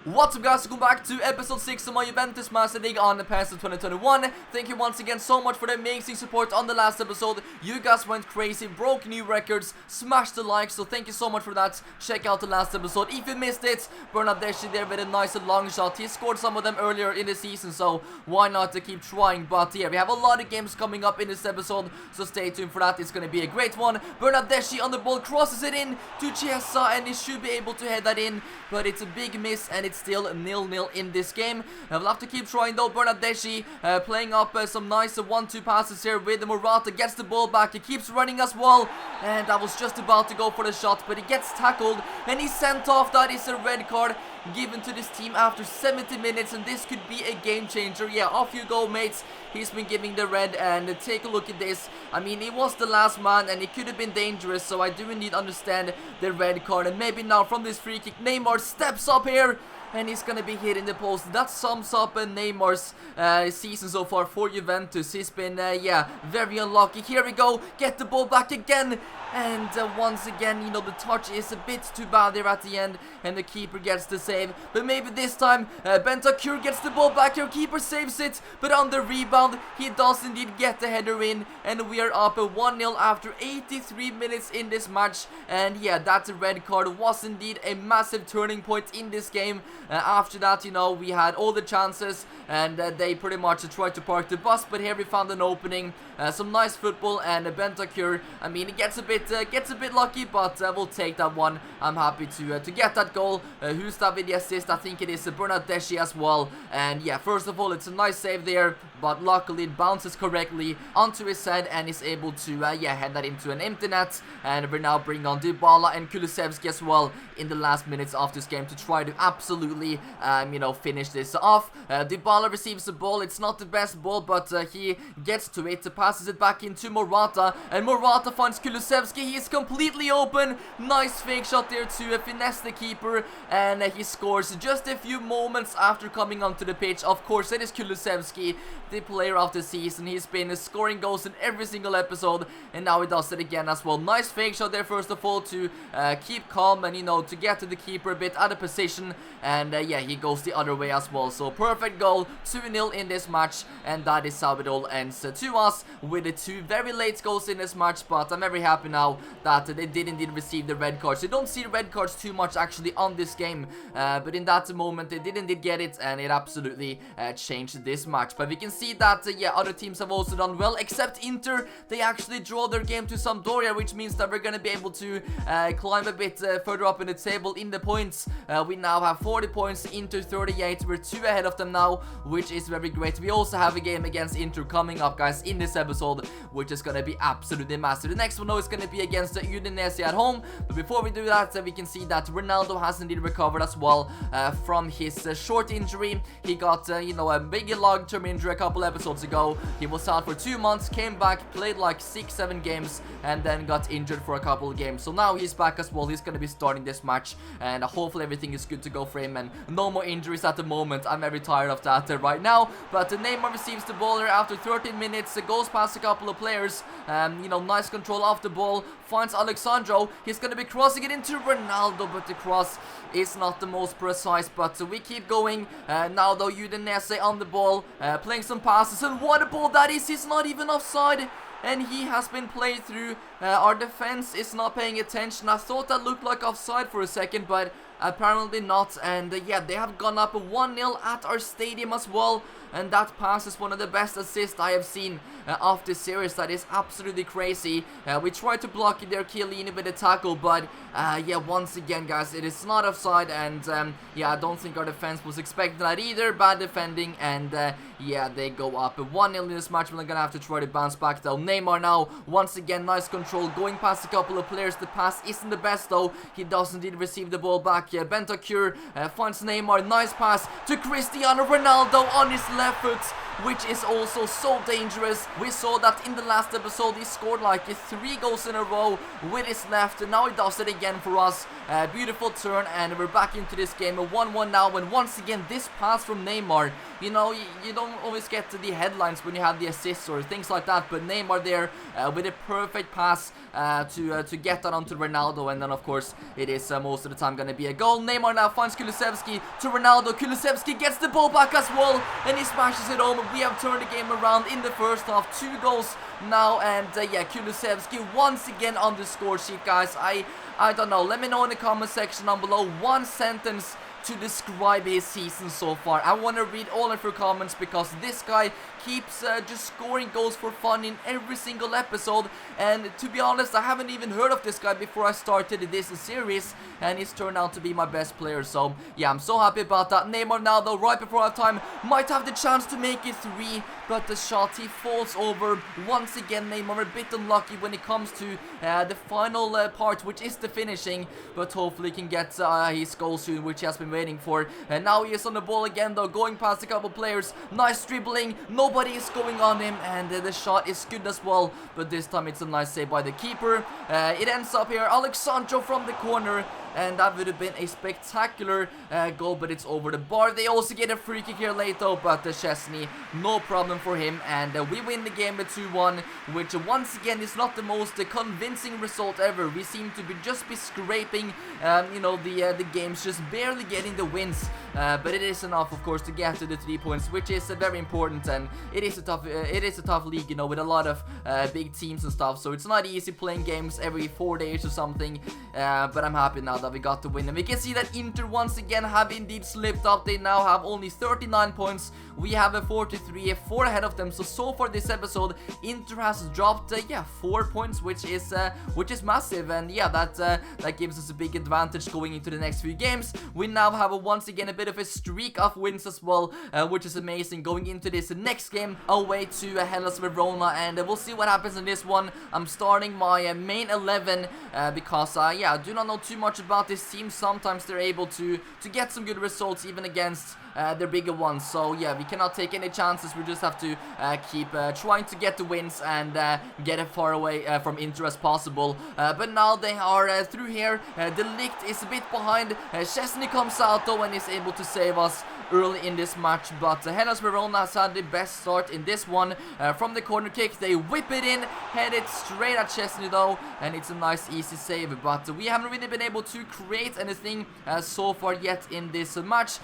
What's up guys, welcome back to episode 6 of my Juventus Matchday on the PES of 2021. Thank you once again so much for the amazing support on the last episode. You guys went crazy, broke new records, smashed the like, so thank you so much for that. Check out the last episode if you missed it. Bernardeschi there with a nice long shot. He scored some of them earlier in the season, so why not to keep trying. But yeah, we have a lot of games coming up in this episode, so stay tuned for that. It's going to be a great one. Bernardeschi on the ball, crosses it in to Chiesa, and he should be able to head that in, but it's a big miss and it's still 0-0 in this game. We'll have to keep trying though. Bernardeschi playing up some nice 1-2 passes here with Morata. Gets the ball back, he keeps running as well, and I was just about to go for the shot, but he gets tackled and he's sent off. That is a red card given to this team after 70 minutes, and this could be a game changer. Yeah, off you go, mates. He's been giving the red, and take a look at this. I mean, he was the last man and he could have been dangerous, so I do indeed understand the red card. And maybe now from this free kick, Neymar steps up here and he's gonna be hitting the post. That sums up Neymar's season so far for Juventus. He's been, yeah, very unlucky. Here we go, get the ball back again. And once again, you know, the touch is a bit too bad there at the end, and the keeper gets the save. But maybe this time, Bentancur gets the ball back here. Keeper saves it, but on the rebound, he does indeed get the header in. And we are up 1-0 after 83 minutes in this match. And yeah, that red card was indeed a massive turning point in this game. After that, you know, we had all the chances, and they pretty much tried to park the bus. But here we found an opening, some nice football, and Bentancur, I mean, he gets a bit lucky, but we'll take that one. I'm happy to get that goal. Who's that with the assist? I think it is Bernardeschi as well. And yeah, first of all, it's a nice save there, but luckily it bounces correctly onto his head and is able to yeah, head that into an empty net. And we're now bringing on Dybala and Kulusevski as well in the last minutes of this game to try to absolutely you know, finish this off. Dybala receives the ball. It's not the best ball, but he gets to it, passes it back into Morata, and Morata finds Kulusevski. He is completely open. Nice fake shot there to finesse the keeper, and he scores just a few moments after coming onto the pitch. Of course, it is Kulusevski, the player of the season. He's been scoring goals in every single episode, and now he does it again as well. Nice fake shot there first of all to keep calm and, you know, to get to the keeper a bit out of position, and yeah, he goes the other way as well. So perfect goal, 2-0 in this match, and that is how it all ends to us with the two very late goals in this match. But I'm very happy now that they did indeed receive the red cards. You don't see red cards too much actually on this game, but in that moment they did indeed get it, and it absolutely changed this match. But we can see that yeah, other teams have also done well, except Inter. They actually draw their game to Sampdoria, which means that we're going to be able to climb a bit further up in the table in the points. We now have 40 points, Inter 38. We're 2 ahead of them now, which is very great. We also have a game against Inter coming up, guys, in this episode, which is going to be absolutely massive. The next one though is going to be against Udinese at home. But before we do that, we can see that Ronaldo has indeed recovered as well from his short injury. He got you know, a big long-term injury a couple episodes ago. He was out for 2 months, came back, played like 6-7 games, and then got injured for a couple of games. So now he's back as well. He's going to be starting this match, and hopefully everything is good to go for him and no more injuries at the moment. I'm very tired of that right now. But Neymar receives the ball here after 13 minutes, goes past a couple of players, you know, nice control of the ball, finds Alexandro. He's going to be crossing it into Ronaldo, but the cross is not the most precise. But we keep going. Now though, Udinese on the ball, playing some passes, and what a ball that is. He's not even offside, and he has been played through. Our defense is not paying attention. I thought that looked like offside for a second, but apparently not. And yeah, they have gone up 1-0 at our stadium as well, and that pass is one of the best assists I have seen of this series. That is absolutely crazy. We tried to block it there, CHIELLINI, with a tackle, but yeah, once again, guys, it is not offside. And yeah, I don't think our defense was expecting that either. Bad defending, and yeah, they go up 1-0 in this match. We're gonna have to try to bounce back though. Neymar now, once again, nice control, going past a couple of players. The pass isn't the best though. He does indeed receive the ball back. Bentancur finds Neymar, nice pass to Cristiano Ronaldo on his left foot, which is also so dangerous. We saw that in the last episode. He scored like 3 goals in a row with his left, and now he does it again for us. Beautiful turn, and we're back into this game. 1-1 now, and once again, this pass from Neymar. You know, you don't always get to the headlines when you have the assists or things like that, but Neymar there with a perfect pass to get that onto Ronaldo, and then of course it is most of the time going to be a goal. Neymar now finds Kulusevski to Ronaldo. Kulusevski gets the ball back as well, and he smashes it home. We have turned the game around in the first half. 2 goals now, and yeah, Kulusevski once again on the score sheet, guys. I don't know, let me know in the comment section down below one sentence to describe his season so far. I want to read all of your comments, because this guy keeps just scoring goals for fun in every single episode, and to be honest, I haven't even heard of this guy before I started this series, and he's turned out to be my best player. So yeah, I'm so happy about that. Neymar now though, right before half time, might have the chance to make it 3, but the shot, he falls over once again. Neymar a bit unlucky when it comes to the final part, which is the finishing, but hopefully he can get his goal soon, which he has been waiting for. And now he is on the ball again though, going past a couple players. Nice dribbling, nobody is going on him, and the shot is good as well, but this time it's a nice save by the keeper. It ends up here, Alexandro from the corner, and that would have been a spectacular goal, but it's over the bar. They also get a free kick here late though, but Szczesny, no problem for him, and we win the game with 2-1, which once again is not the most convincing result ever. We seem to be scraping, you know, the games, just barely getting the wins, but it is enough, of course, to get to the 3 points, which is very important. And it is a tough league, you know, with a lot of big teams and stuff, so it's not easy playing games every 4 days or something, but I'm happy now that we got the win. And we can see that Inter once again have indeed slipped up. They now have only 39 points. We have a 43, 4 ahead of them. So far this episode, Inter has dropped, yeah, 4 points, which is massive, and yeah, that gives us a big advantage going into the next few games. We now have once again a bit of a streak of wins as well, which is amazing going into this next game away to Hellas Verona, and we'll see what happens in this one. I'm starting my main 11 because yeah, I do not know too much about this team. Sometimes they're able to get some good results even against their bigger ones, so yeah, we cannot take any chances. We just have to keep trying to get the wins and get as far away from Inter as possible. But now they are through here. De Ligt is a bit behind. Szczesny comes out though and is able to save us early in this match, but Hellas Verona has had the best start in this one. From the corner kick, they whip it in, head it straight at Szczesny though, and it's a nice easy save, but we haven't really been able to create anything so far yet in this match.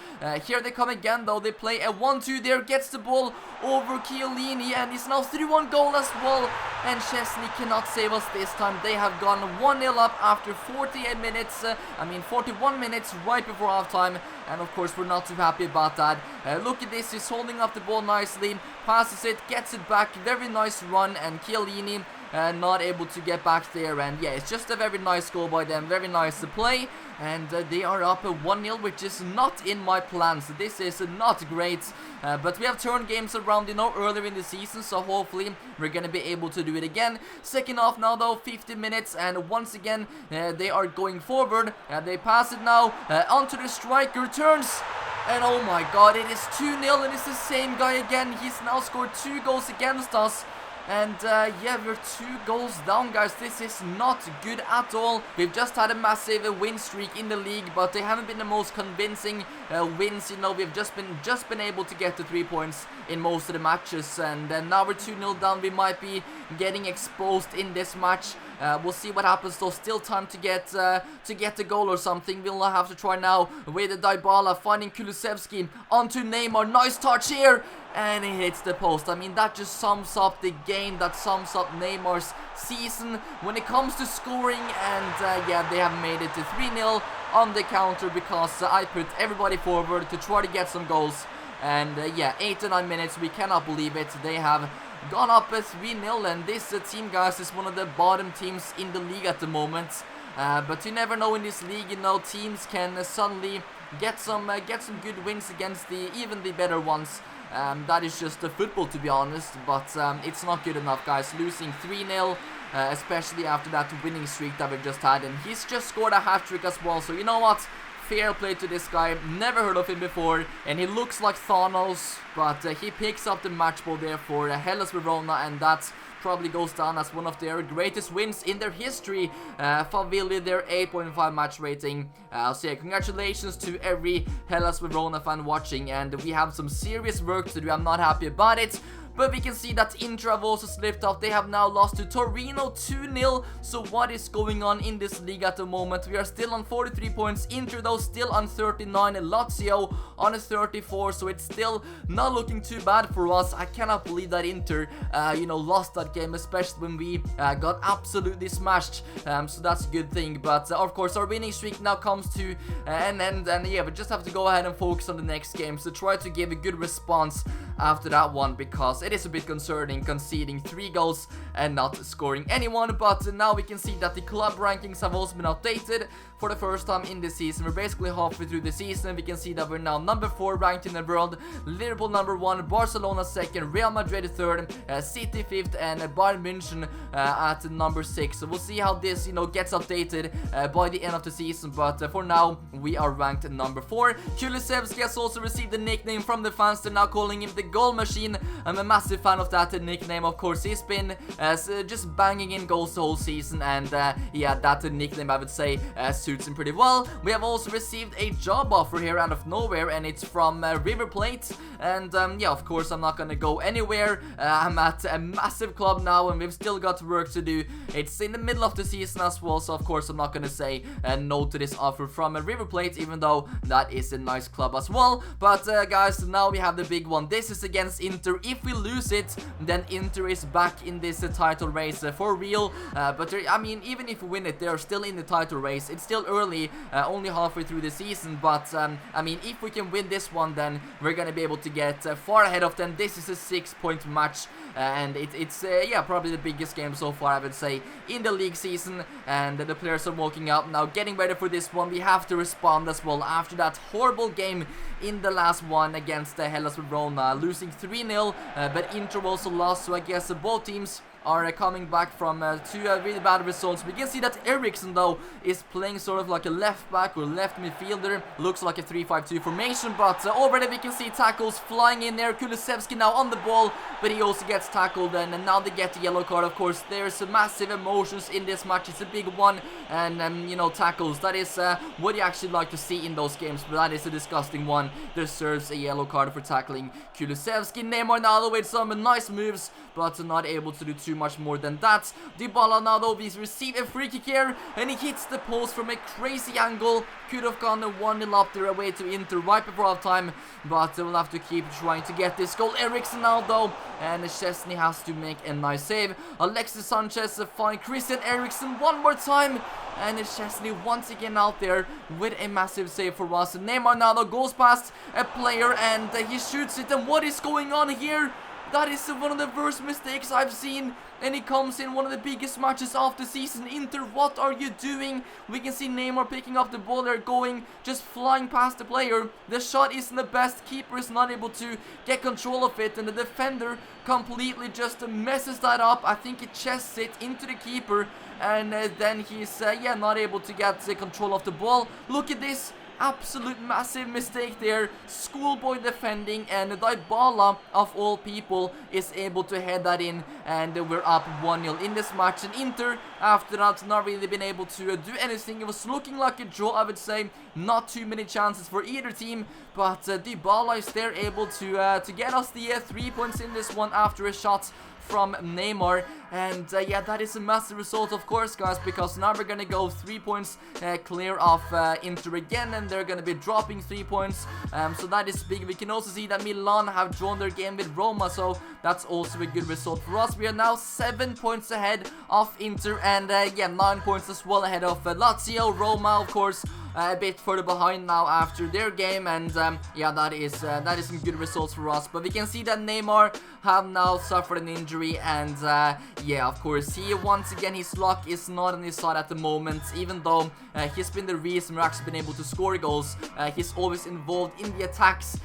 Here they come again though, they play a 1-2 there, gets the ball over Chiellini, and it's now 3-1 goal as well, and Szczesny cannot save us this time. They have gone 1-0 up after 48 minutes, 41 minutes right before halftime, and of course we're not too happy about that. Look at this, he's holding up the ball nicely, passes it, gets it back, very nice run, and Chiellini not able to get back there, and yeah, it's just a very nice goal by them, very nice to play, and they are up 1-0, which is not in my plans. This is not great, but we have turned games around, you know, earlier in the season, so hopefully we're gonna be able to do it again. Second half now though, 15 minutes, and once again they are going forward. They pass it now onto the striker, turns, and oh my god, it is 2-0, and it's the same guy again. He's now scored 2 goals against us. And yeah, we're 2 goals down, guys. This is not good at all. We've just had a massive win streak in the league, but they haven't been the most convincing wins. You know, we've just been able to get the 3 points in most of the matches, and now we're 2-0 down. We might be getting exposed in this match. We'll see what happens though. Still time to get the goal or something. We'll have to try now with the Dybala finding Kulusevski onto Neymar. Nice touch here, and he hits the post. I mean, that just sums up the game. That sums up Neymar's season when it comes to scoring. And yeah, they have made it to 3-0 on the counter because I put everybody forward to try to get some goals. And yeah, 8 to 9 minutes. We cannot believe it. They have gone up as 3-0, and this team, guys, is one of the bottom teams in the league at the moment. But you never know in this league, you know, teams can suddenly get some good wins against even the better ones. That is just the football, to be honest, but it's not good enough, guys. Losing 3-0, especially after that winning streak that we've just had, and he's just scored a hat-trick as well, so you know what? Fair play to this guy. Never heard of him before, and he looks like Thanos, but he picks up the match ball there for Hellas Verona, and that probably goes down as one of their greatest wins in their history. Favili, their 8.5 match rating. So yeah, congratulations to every Hellas Verona fan watching, and we have some serious work to do. I'm not happy about it. But we can see that Inter have also slipped up. They have now lost to Torino 2-0. So what is going on in this league at the moment? We are still on 43 points. Inter though still on 39. Lazio on 34. So it's still not looking too bad for us. I cannot believe that Inter, lost that game, especially when we got absolutely smashed. So that's a good thing. But of course, our winning streak now comes to an end. And yeah, we just have to go ahead and focus on the next game. So try to give a good response after that one, because it is a bit concerning conceding 3 goals and not scoring anyone. But now we can see that the club rankings have also been updated for the first time in the season. We're basically halfway through the season. We can see that we're now number 4 ranked in the world, Liverpool number 1, Barcelona 2nd, Real Madrid 3rd, City 5th, and Bayern München at number 6. So we'll see how this gets updated by the end of the season, but for now we are ranked number 4. Kulusevski has also received the nickname from the fans. They're now calling him the goal machine. I'm a massive fan of that nickname. Of course, he's been just banging in goals the whole season, and yeah, that nickname I would say suits him pretty well. We have also received a job offer here out of nowhere, and it's from River Plate. And yeah, of course, I'm not gonna go anywhere. I'm at a massive club now, and we've still got work to do. It's in the middle of the season as well, so of course I'm not gonna say no to this offer from River Plate, even though that is a nice club as well. But guys, now we have the big one. This is against Inter. If we lose it, then Inter is back in this title race for real. But I mean, even if we win it, they're still in the title race. It's still early, only halfway through the season. But I mean, if we can win this one, then we're gonna be able to get far ahead of them. This is a 6-point match, and it's yeah, probably the biggest game so far, I would say, in the league season. And the players are walking out now, getting ready for this one. We have to respond as well after that horrible game in the last one against Hellas Verona, losing 3-0, but Inter also lost. So I guess both teams are coming back from 2 really bad results. We can see that Eriksson though is playing sort of like a left back or left midfielder. Looks like a 3-5-2 formation, but already we can see tackles flying in there. Kulusevski now on the ball, but he also gets tackled, and now they get the yellow card. Of course, there's massive emotions in this match. It's a big one, and tackles, that is what you actually like to see in those games, but that is a disgusting one. Deserves a yellow card for tackling Kulusevski. Neymar now with some nice moves, but not able to do too much more than that. Dybala now though, he's received a free kick here, and he hits the post from a crazy angle. Could have gone 1-0 up there away to Inter right before half time, but we'll have to keep trying to get this goal. Eriksson now though, and Szczesny has to make a nice save. Alexis Sanchez find Christian Eriksen one more time, and Szczesny once again out there with a massive save for us. Neymar now though goes past a player, and he shoots it. And what is going on here? That is one of the worst mistakes I've seen, and it comes in one of the biggest matches of the season. Inter, what are you doing? We can see Neymar picking up the ball. They're going, just flying past the player. The shot isn't the best. Keeper is not able to get control of it, and the defender completely just messes that up. I think it chests it into the keeper, and then he's not able to get the control of the ball. Look at this. Absolute massive mistake there. Schoolboy defending, and Dybala of all people is able to head that in, and we're up 1-0 in this match. And Inter after that not really been able to do anything. It was looking like a draw, I would say. Not too many chances for either team, but Dybala is there able to get us the 3 points in this one after a shot from Neymar. And yeah, that is a massive result, of course, guys, because now we're gonna go 3 points clear of Inter again, and they're gonna be dropping 3 points, so that is big. We can also see that Milan have drawn their game with Roma, so that's also a good result for us. We are now 7 points ahead of Inter, and yeah, 9 points as well ahead of Lazio. Roma, of course, a bit further behind now after their game, and yeah, that is some good results for us. But we can see that Neymar have now suffered an injury, and yeah, of course, he once again, his luck is not on his side at the moment. Even though he's been the reason we're actually been able to score goals, he's always involved in the attacks.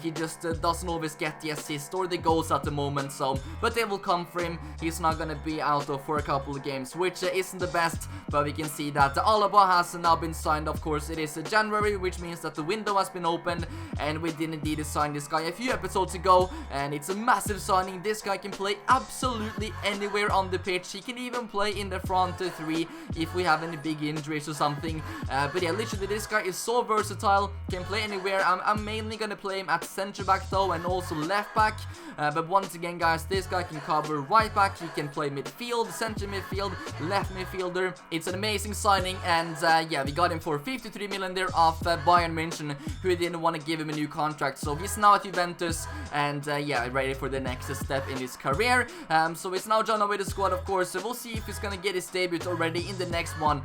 He just doesn't always get the assist or the goals at the moment, so but they will come for him. He's not gonna be out for a couple of games, which isn't the best. But we can see that Alaba has now been signed, of course, course it is January, which means that the window has been opened, and we did indeed sign this guy a few episodes ago, and it's a massive signing. This guy can play absolutely anywhere on the pitch. He can even play in the front three if we have any big injuries or something. But yeah, literally this guy is so versatile, can play anywhere. I'm mainly gonna play him at center back though, and also left back. But once again guys, this guy can cover right back, he can play midfield, center midfield, left midfielder. It's an amazing signing, and yeah, we got him for 53 million there off Bayern München, who didn't want to give him a new contract. So he's now at Juventus, and yeah, ready for the next step in his career. So he's now joined with the squad, of course. So we'll see if he's gonna get his debut already in the next one.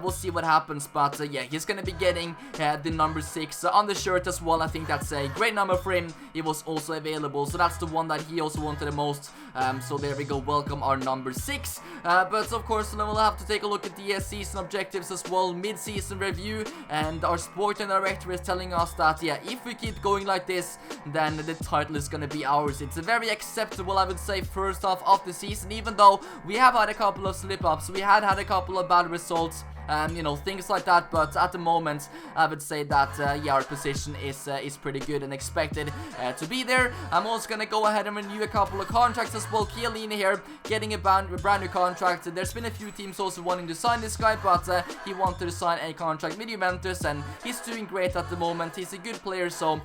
We'll see what happens, but yeah, he's gonna be getting the number 6 on the shirt as well. I think that's a great number for him. It was also available, so that's the one that he also wanted the most. So there we go, welcome our number 6. But of course, then we'll have to take a look at the season objectives as well, mid-season review, and our sporting director is telling us that yeah, if we keep going like this, then the title is gonna be ours. It's a very acceptable, I would say, first half of the season, even though we have had a couple of slip-ups, we had a couple of bad results, you know, things like that. But at the moment, I would say that yeah, our position is pretty good and expected to be there. I'm also gonna go ahead and renew a couple of contracts as well. CHIELLINI here getting a brand new contract. There's been a few teams also wanting to sign this guy, but he wanted to sign a contract with Juventus, and he's doing great at the moment. He's a good player, so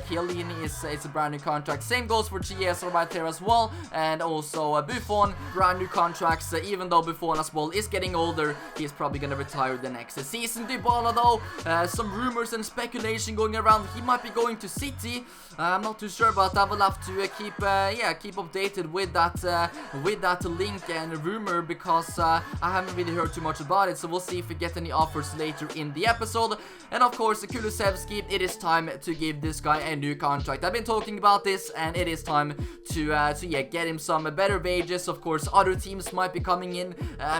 CHIELLINI is a brand new contract. Same goes for Chiesa right there as well, and also Buffon, brand new contracts. Even though Buffon as well is getting older, he's probably gonna retire the next season. Dybala though, some rumors and speculation going around. He might be going to City. I'm not too sure, but I will have to keep updated with that link and rumor, because I haven't really heard too much about it. So we'll see if we get any offers later in the episode. And of course, Kulusevski, it is time to give this guy a new contract. I've been talking about this, and it is time to yeah, get him some better wages. Of course, other teams might be coming in,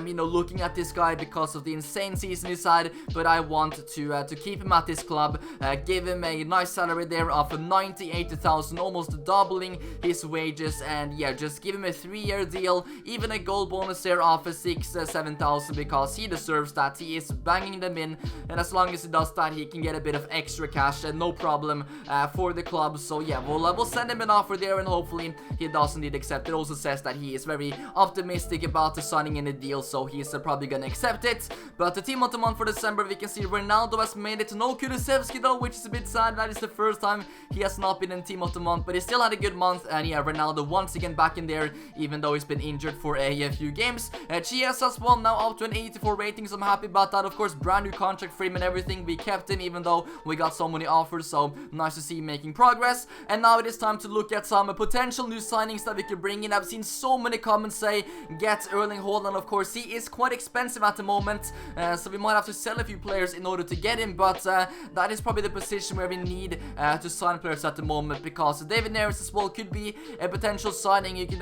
you know, looking at this guy because of the insane season he's had, but I want to keep him at this club, give him a nice salary there of 98,000, almost doubling his wages, and yeah, just give him a 3-year deal, even a goal bonus there of 6,000-7,000, because he deserves that. He is banging them in, and as long as he does that, he can get a bit of extra cash, and no problem for the club. So yeah, we'll send him an offer there, and hopefully he does indeed accept. It also says that he is very optimistic about the signing in a deal, so he's probably gonna accept it. But the team of the month for December, we can see Ronaldo has made it. No Kulusevski though, which is a bit sad. That is the first time he has not been in team of the month, but he still had a good month. And yeah, Ronaldo once again back in there, even though he's been injured for a few games. Chiesa as well, now up to an 84 rating, so I'm happy about that. Of course, brand new contract for him and everything. We kept him even though we got so many offers, so nice to see him making progress. And now it is time to look at some potential new signings that we could bring in. I've seen so many comments say get Erling Haaland. Of course, he is quite expensive at the moment, so we might have to sell a few players in order to get him, but that is probably the position where we need to sign players at the moment, because David Neres as well could be a potential signing. You can,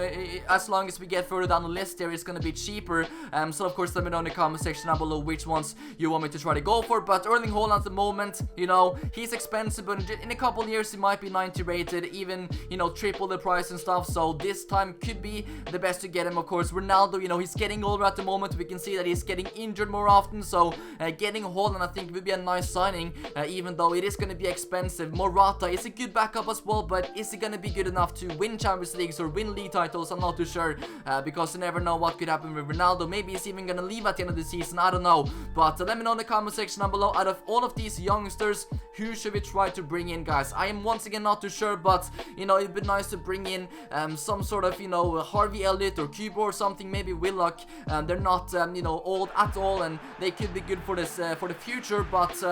as long as we get further down the list there, it's going to be cheaper. So of course, let me know in the comment section down below which ones you want me to try to go for. But Erling Haaland at the moment, you know, he's expensive, but in a couple years he might be 90 rated, even, you know, triple the price and stuff. So this time could be the best to get him. Of course, Ronaldo, you know, he's getting older at the moment. We can see that he's getting injured more often, so getting Haaland I think would be a nice signing, even though it is going to be expensive. Morata is a good backup as well, but is he going to be good enough to win Champions Leagues or win league titles? I'm not too sure, because you never know what could happen with Ronaldo. Maybe he's even going to leave at the end of the season, I don't know. But let me know in the comment section down below, out of all of these youngsters, who should we try to bring in, guys? I am once again not too sure, but you know, it'd be nice to bring in some sort of, you know, Harvey Elliott or Cubo or something, maybe Willock. They're not you know, old at all, and they could be good for this for the future, but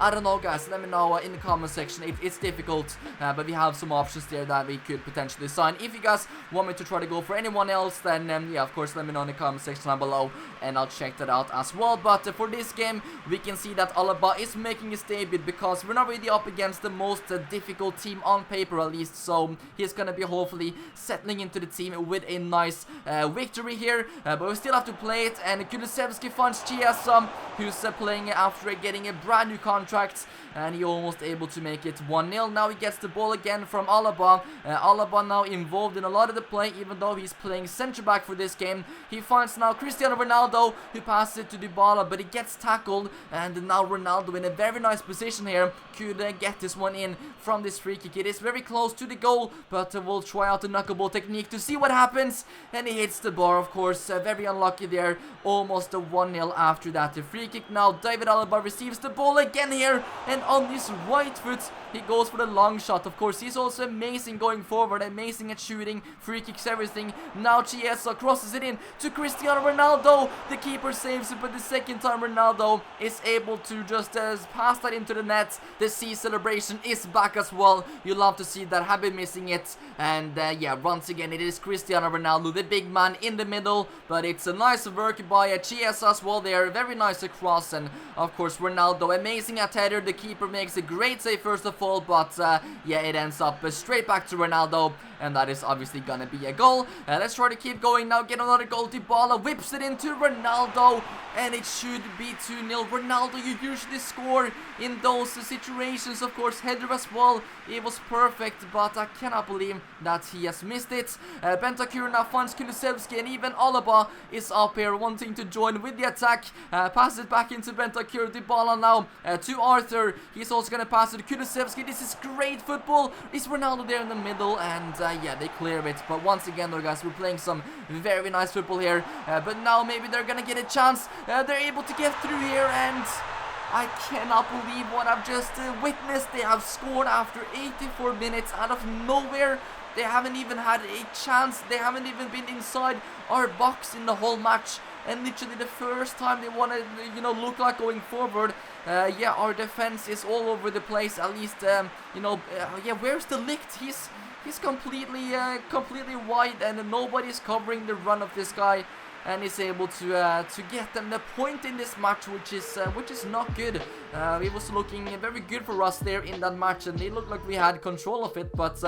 I don't know, guys. Let me know in the comment section. It's difficult, but we have some options there that we could potentially sign. If you guys want me to try to go for anyone else, then yeah, of course, let me know in the comment section down below, and I'll check that out as well. But for this game, we can see that Alaba is making his debut, because we're not really up against the most difficult team on paper, at least, so he's gonna be hopefully settling into the team with a nice victory here, but we still have to play it. And Kulusevski finds Chiesa, who's playing after getting a brand new contract, and he almost able to make it 1-0. Now he gets the ball again from Alaba. Alaba now involved in a lot of the play, even though he's playing centre back for this game. He finds now Cristiano Ronaldo, who passes it to Dybala, but he gets tackled, and now Ronaldo in a very nice position here could get this one in from this free kick. It is very close to the goal, but we'll try out the knuckleball technique to see what happens, and he hits the bar, of course. Very unlucky there, almost a 1-0 after that. The free kick now, David Alaba receives the ball again here, and on his right foot he goes for the long shot. Of course, he's also amazing going forward, amazing at shooting, free kicks, everything. Now Chiesa crosses it in to Cristiano Ronaldo. The keeper saves it, but the second time Ronaldo is able to just pass that into the net. The C celebration is back as well. You love to see that. Have been missing it. And yeah, once again it is Cristiano Ronaldo, the big man in the middle, but it's a nice work by Chiesa as well there. Very nice cross, and of course Ronaldo amazing at header. The keeper makes a great save first of all, but yeah, it ends up straight back to Ronaldo, and that is obviously gonna be a goal. Let's try to keep going now. Get another goal. Dybala whips it into Ronaldo, and it should be 2-0. Ronaldo, you usually score in those situations. Of course, header as well. It was perfect, but I cannot believe that he has missed it. Bentancur now finds Kulusevski, and even Alaba is up here wanting to join with the attack. Pass it back into Bentancur. Dybala now to Arthur. He's also gonna pass it to Kulusevski. This is great football. Is Ronaldo there in the middle, and yeah, they clear it. But once again though, guys, we're playing some very nice football here. But now maybe they're gonna get a chance. They're able to get through here, and I cannot believe what I've just witnessed. They have scored after 84 minutes out of nowhere. They haven't even had a chance. They haven't even been inside our box in the whole match. And literally the first time they want to, you know, look like going forward. Yeah, our defense is all over the place. At least, you know, yeah, where's the Ligt? He's completely wide, and nobody's covering the run of this guy. And is able to get them the point in this match, which is not good. It was looking very good for us there in that match, and it looked like we had control of it. But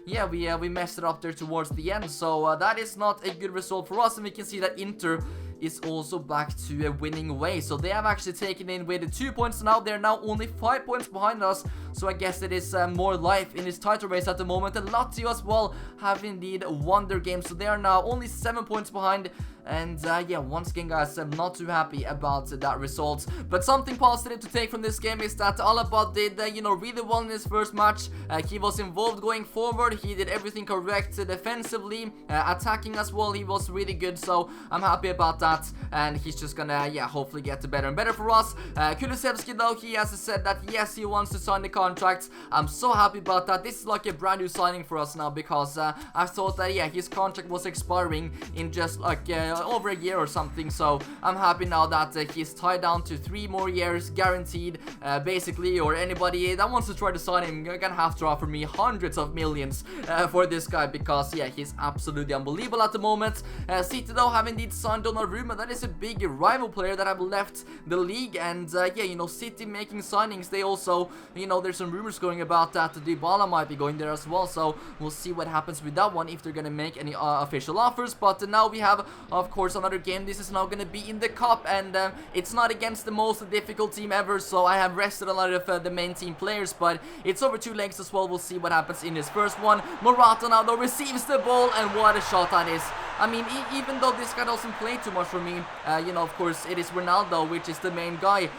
yeah, we messed it up there towards the end. So that is not a good result for us, and we can see that Inter is also back to a winning way. So they have actually taken in with 2 points now. They're now only 5 points behind us. So I guess it is more life in this title race at the moment. And Lazio as well have indeed won their game. So they are now only 7 points behind. And yeah, once again guys, I'm not too happy about that result. But something positive to take from this game is that Alaba did, you know, really well in his first match. He was involved going forward. He did everything correct defensively, attacking as well. He was really good, so I'm happy about that. And he's just gonna, yeah, hopefully get better and better for us. Kulusevski though, he has said that yes, he wants to sign the contract. I'm so happy about that. This is like a brand new signing for us now, because I thought that, yeah, his contract was expiring in just like over a year or something. So I'm happy now that he's tied down to 3 more years guaranteed, basically. Or anybody that wants to try to sign him, you're gonna have to offer me hundreds of millions for this guy, because yeah, he's absolutely unbelievable at the moment. City though have indeed signed Donnarumma. That is a big rival player that have left the league, and yeah, you know, City making signings. They also, you know, there's some rumors going about that Dybala might be going there as well. So we'll see what happens with that one, if they're gonna make any official offers. But now we have, of course, another game. This is now gonna be in the cup, and it's not against the most difficult team ever. So I have rested a lot of the main team players, but it's over 2 legs as well. We'll see what happens in his first one. Morata now though receives the ball, and what a shot that is. I mean, even though this guy doesn't play too much for me, you know, of course, it is Ronaldo, which is the main guy.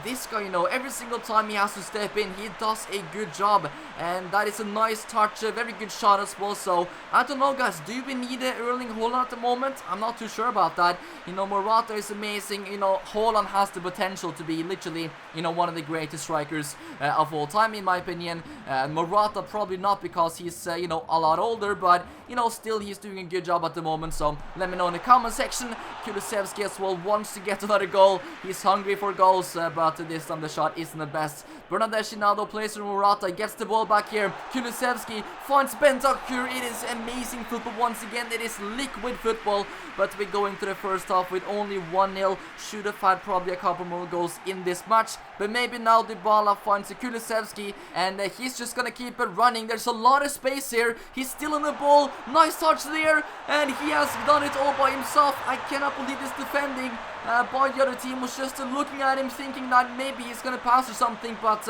This guy, you know, every single time he has to step in, he does a good job. And that is a nice touch, a very good shot as well. So, I don't know, guys, do we need Erling Haaland at the moment? I'm not too sure about that. You know, Morata is amazing. You know, Haaland has the potential to be literally, you know, one of the greatest strikers of all time, in my opinion. Morata probably not, because he's, you know, a lot older, but, you know, still he's doing a good job at the moment. So let me know in the comment section. Kulusevski as well wants to get another goal. He's hungry for goals, but this time the shot isn't the best. Bernardeschi now though plays for Morata, gets the ball back here. Kulusevski finds Bentancur. It is amazing football once again. It is liquid football, but we're going to the first half with only 1-0. Should have had probably a couple more goals in this match, but maybe now Dybala finds Kulusevski, and he's just gonna keep it running. There's a lot of space here. He's still on the ball. Nice touch there, and he has done it all by himself. I cannot believe this defending by the other team was just looking at him thinking that maybe he's gonna pass or something, but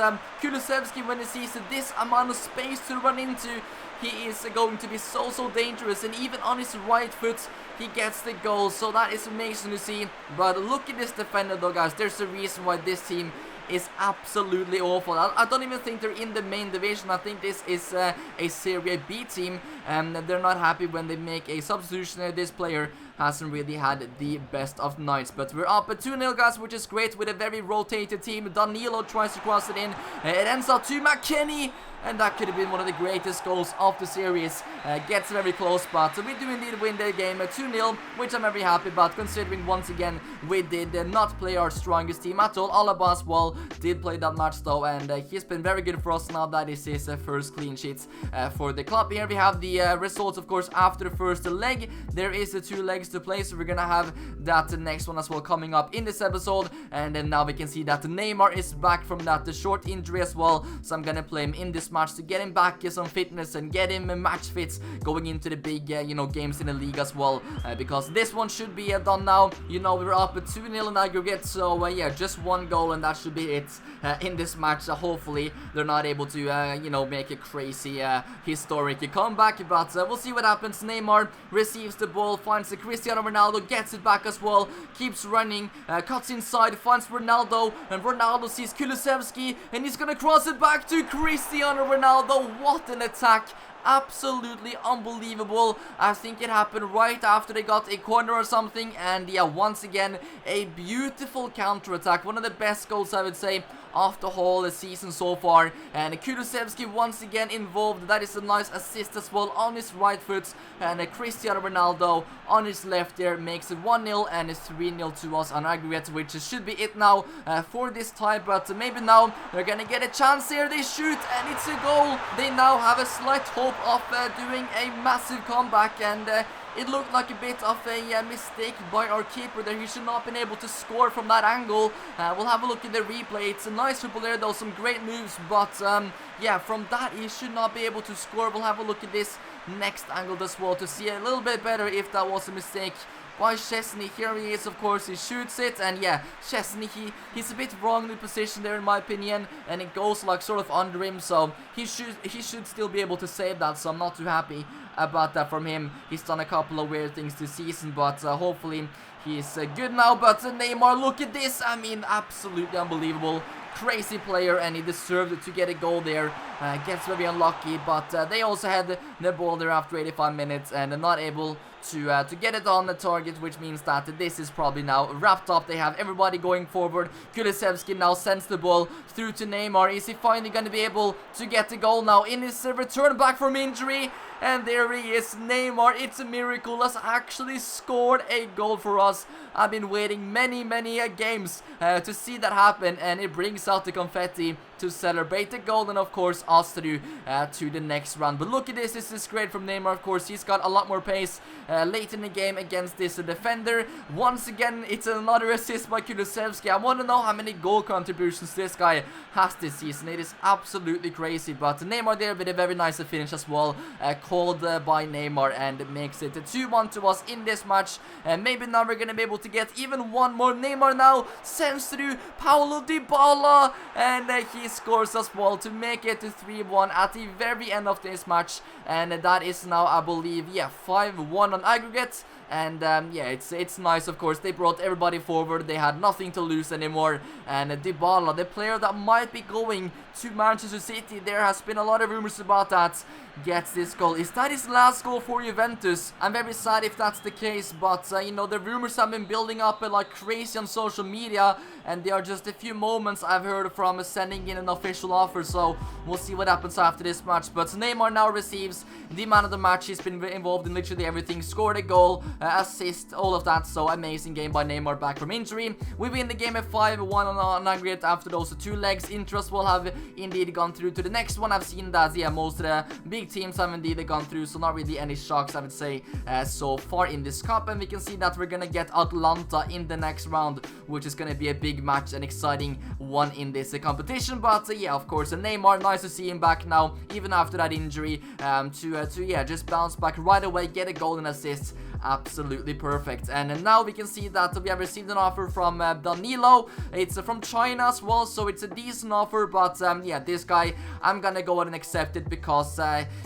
Kulusevski, when he sees this amount of space to run into, he is going to be so dangerous, and even on his right foot he gets the goal, so that is amazing to see. But look at this defender though, guys. There's a reason why this team is absolutely awful. I don't even think they're in the main division. I think this is a Serie B team, and they're not happy when they make a substitution. This player hasn't really had the best of nights, but we're up at 2-0, guys, which is great with a very rotated team. Danilo tries to cross it in. It ends up to McKennie, and that could have been one of the greatest goals of the series. Gets very close, but we do indeed win the game at 2-0, which I'm very happy about, considering once again we did not play our strongest team at all. Alaba as well did play that match though, and he's been very good for us now. That is his first clean sheet for the club. Here we have the results, of course, after the first leg. There is 2 legs to play, so we're gonna have that next one as well coming up in this episode. And then now we can see that Neymar is back from that short injury as well, so I'm gonna play him in this match to get him back some fitness and get him match fits going into the big games in the league as well, because this one should be done now. We're up at 2-0 in aggregate, so yeah, just 1 goal and that should be it in this match. Hopefully they're not able to make a crazy historic comeback, but we'll see what happens. Neymar receives the ball, finds the Cristiano Ronaldo, gets it back as well, keeps running, cuts inside, finds Ronaldo, and Ronaldo sees Kulusevski, and he's gonna cross it back to Cristiano Ronaldo. What an attack! Absolutely unbelievable. I think it happened right after they got a corner or something, and yeah, once again a beautiful counter attack. One of the best goals, I would say, of the whole season so far. And Kulusevski once again involved. That is a nice assist as well on his right foot, and Cristiano Ronaldo on his left there makes it 1-0, and it's 3-0 to us on aggregate, which should be it now for this time. But maybe now they're gonna get a chance here. They shoot, and it's a goal. They now have a slight hope of doing a massive comeback, and it looked like a bit of a mistake by our keeper there. He should not have been able to score from that angle. We'll have a look at the replay. It's a nice triple there though, some great moves, but yeah, from that he should not be able to score. We'll have a look at this next angle as well to see a little bit better if that was a mistake by Szczesny. Here he is, of course, he shoots it, and yeah, Szczesny, he's a bit wrong in the position there in my opinion, and it goes like sort of under him, so he should still be able to save that, so I'm not too happy about that from him. He's done a couple of weird things this season, but hopefully he's good now. But Neymar, look at this, I mean, absolutely unbelievable. Crazy player, and he deserved to get a goal there. Gets very unlucky, but they also had the ball there after 85 minutes and not able to get it on the target, which means that this is probably now wrapped up. They have everybody going forward. Kulusevski now sends the ball through to Neymar. Is he finally going to be able to get the goal now in his return back from injury? And there he is, Neymar. It's a miracle, has actually scored a goal for us. I've been waiting many games to see that happen, and it brings out the confetti to celebrate the goal, and of course us through to the next round. But look at this, this is great from Neymar. Of course, he's got a lot more pace late in the game against this defender. Once again, it's another assist by Kulusevski. I want to know how many goal contributions this guy has this season. It is absolutely crazy, but Neymar there with a very nice finish as well, called by Neymar, and makes it 2-1 to us in this match. And maybe now we're gonna be able to get even one more. Neymar now sends through Paulo Dybala, and he scores as well to make it 3-1 at the very end of this match. And that is now, I believe, yeah, 5-1 on aggregate. And yeah, it's nice. Of course, they brought everybody forward. They had nothing to lose anymore. And Dybala, the player that might be going to Manchester City, there has been a lot of rumors about that, gets this goal. Is that his last goal for Juventus? I'm very sad if that's the case, but you know, the rumors have been building up like crazy on social media, and there are just a few moments I've heard from sending in an official offer, so we'll see what happens after this match. But Neymar now receives the man of the match. He's been involved in literally everything, scored a goal, assist, all of that, so amazing game by Neymar back from injury. We win the game at 5-1 on aggregate after those 2 legs. Interest will have indeed gone through to the next one. I've seen that, yeah, most of the big teams have indeed gone through, so not really any shocks, I would say, so far in this cup. And we can see that we're gonna get Atlanta in the next round, which is gonna be a big match, an exciting one in this competition. But yeah, of course, Neymar, nice to see him back now, even after that injury, to yeah, just bounce back right away, get a goal and assist. absolutely perfect. And now we can see that we have received an offer from Danilo. It's from China as well, so it's a decent offer. But yeah, this guy, I'm gonna go ahead and accept it because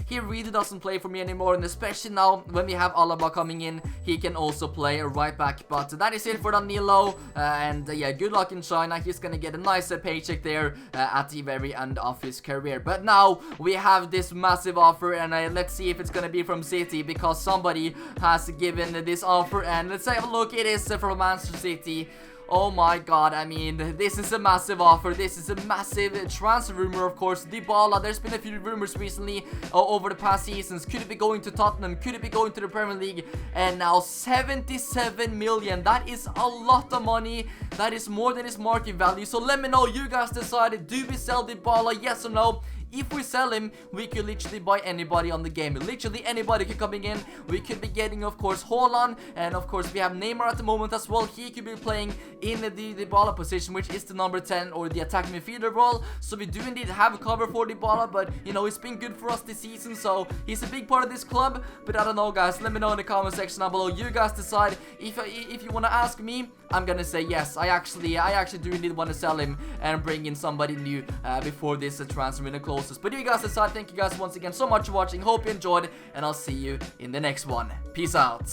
he really doesn't play for me anymore, and especially now when we have Alaba coming in, he can also play right back. But that is it for Danilo, and yeah, good luck in China. He's gonna get a nice paycheck there at the very end of his career. But now we have this massive offer, and let's see if it's gonna be from City, because somebody has given this offer, and let's have a look. It is from Manchester City. Oh my god, I mean, this is a massive offer. This is a massive transfer rumor, of course. Dybala, there's been a few rumors recently over the past seasons. Could it be going to Tottenham? Could it be going to the Premier League? And now 77 million. That is a lot of money. That is more than his market value. So let me know, you guys decided, do we sell Dybala, yes or no? If we sell him, we could literally buy anybody on the game. Literally anybody could coming in. We could be getting, of course, Haaland, and of course we have Neymar at the moment as well. He could be playing in the Dybala position, which is the number 10 or the attacking midfielder role. So we do indeed have a cover for Dybala, but you know, it's been good for us this season, so he's a big part of this club. But I don't know, guys. Let me know in the comment section down below. You guys decide. If you want to ask me, I'm gonna say yes. I actually do indeed want to sell him and bring in somebody new before this transfer window closes. But you guys decide. Thank you guys once again so much for watching. Hope you enjoyed, and I'll see you in the next one. Peace out.